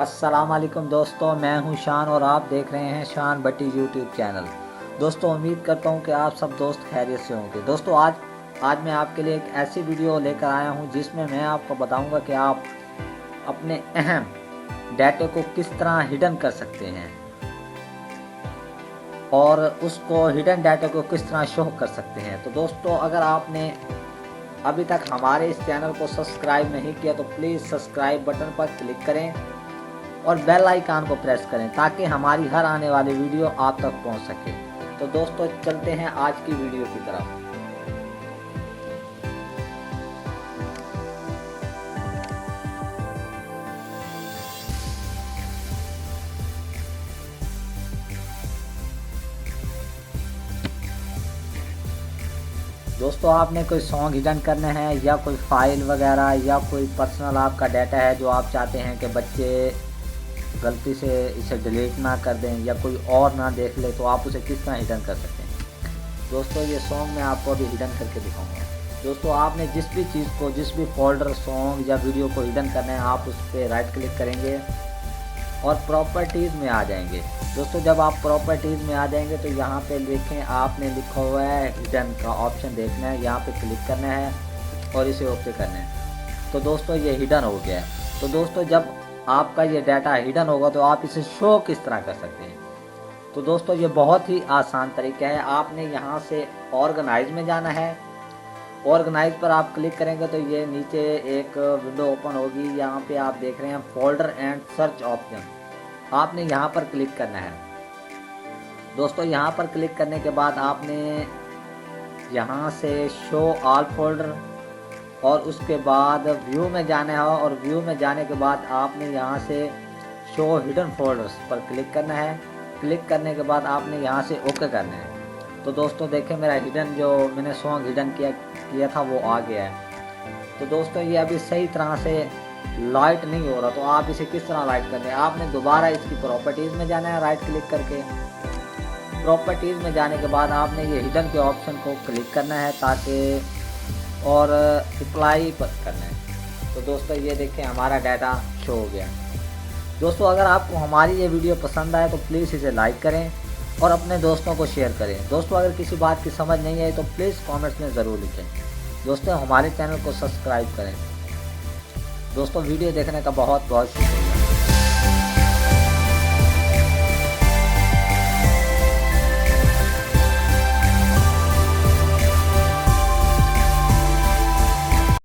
अस्सलाम वालेकुम दोस्तों, मैं हूं शान और आप देख रहे हैं शान भट्टी यूट्यूब चैनल। दोस्तों उम्मीद करता हूं कि आप सब दोस्त खैरियत से होंगे। दोस्तों आज मैं आपके लिए एक ऐसी वीडियो लेकर आया हूं जिसमें मैं आपको बताऊंगा कि आप अपने अहम डाटे को किस तरह हिडन कर सकते हैं और उसको हिडन डाटा को किस तरह शो कर सकते हैं। तो दोस्तों अगर आपने अभी तक हमारे इस चैनल को सब्सक्राइब नहीं किया तो प्लीज़ सब्सक्राइब बटन पर क्लिक करें और बेल आइकन को प्रेस करें ताकि हमारी हर आने वाली वीडियो आप तक पहुंच सके। तो दोस्तों चलते हैं आज की वीडियो की तरफ। दोस्तों आपने कोई सॉन्ग हिडन करना है या कोई फाइल वगैरह या कोई पर्सनल आपका डाटा है जो आप चाहते हैं कि बच्चे गलती से इसे डिलीट ना कर दें या कोई और ना देख ले, तो आप उसे किस तरह हिडन कर सकते हैं। दोस्तों ये सॉन्ग मैं आपको अभी हिडन करके दिखाऊंगा। दोस्तों आपने जिस भी चीज़ को, जिस भी फोल्डर, सॉन्ग या वीडियो को हिडन करना है, आप उस पर राइट क्लिक करेंगे और प्रॉपर्टीज़ में आ जाएंगे। दोस्तों जब आप प्रॉपर्टीज़ में आ जाएंगे तो यहाँ पे देखें आपने लिखा हुआ है हिडन का ऑप्शन देखना है, यहाँ पे क्लिक करना है और इसे ओके करना है। तो दोस्तों ये हिडन हो गया है। तो दोस्तों जब आपका ये डाटा हिडन होगा तो आप इसे शो किस तरह कर सकते हैं। तो दोस्तों ये बहुत ही आसान तरीका है। आपने यहाँ से ऑर्गेनाइज में जाना है। ऑर्गेनाइज पर आप क्लिक करेंगे तो ये नीचे एक विंडो ओपन होगी। यहाँ पे आप देख रहे हैं फोल्डर एंड सर्च ऑप्शन, आपने यहाँ पर क्लिक करना है। दोस्तों यहाँ पर क्लिक करने के बाद आपने यहाँ से शो ऑल फोल्डर और उसके बाद व्यू में जाना है और व्यू में जाने के बाद आपने यहाँ से शो हिडन फोल्डर्स पर क्लिक करना है। क्लिक करने के बाद आपने यहाँ से ओके करना है। तो दोस्तों देखें मेरा हिडन, जो मैंने सॉन्ग हिडन किया था वो आ गया है। तो दोस्तों ये अभी सही तरह से लाइट नहीं हो रहा, तो आप इसे किस तरह लाइट करते हैं। आपने दोबारा इसकी प्रॉपर्टीज़ में जाना है, राइट क्लिक करके प्रॉपर्टीज़ में जाने के बाद आपने ये हिडन के ऑप्शन को क्लिक करना है ताकि और अप्लाई पर करना है। तो दोस्तों ये देखें हमारा डाटा शो हो गया। दोस्तों अगर आपको हमारी ये वीडियो पसंद आए तो प्लीज़ इसे लाइक करें और अपने दोस्तों को शेयर करें। दोस्तों अगर किसी बात की समझ नहीं आई तो प्लीज़ कमेंट्स में ज़रूर लिखें। दोस्तों हमारे चैनल को सब्सक्राइब करें। दोस्तों वीडियो देखने का बहुत बहुत शुक्रिया।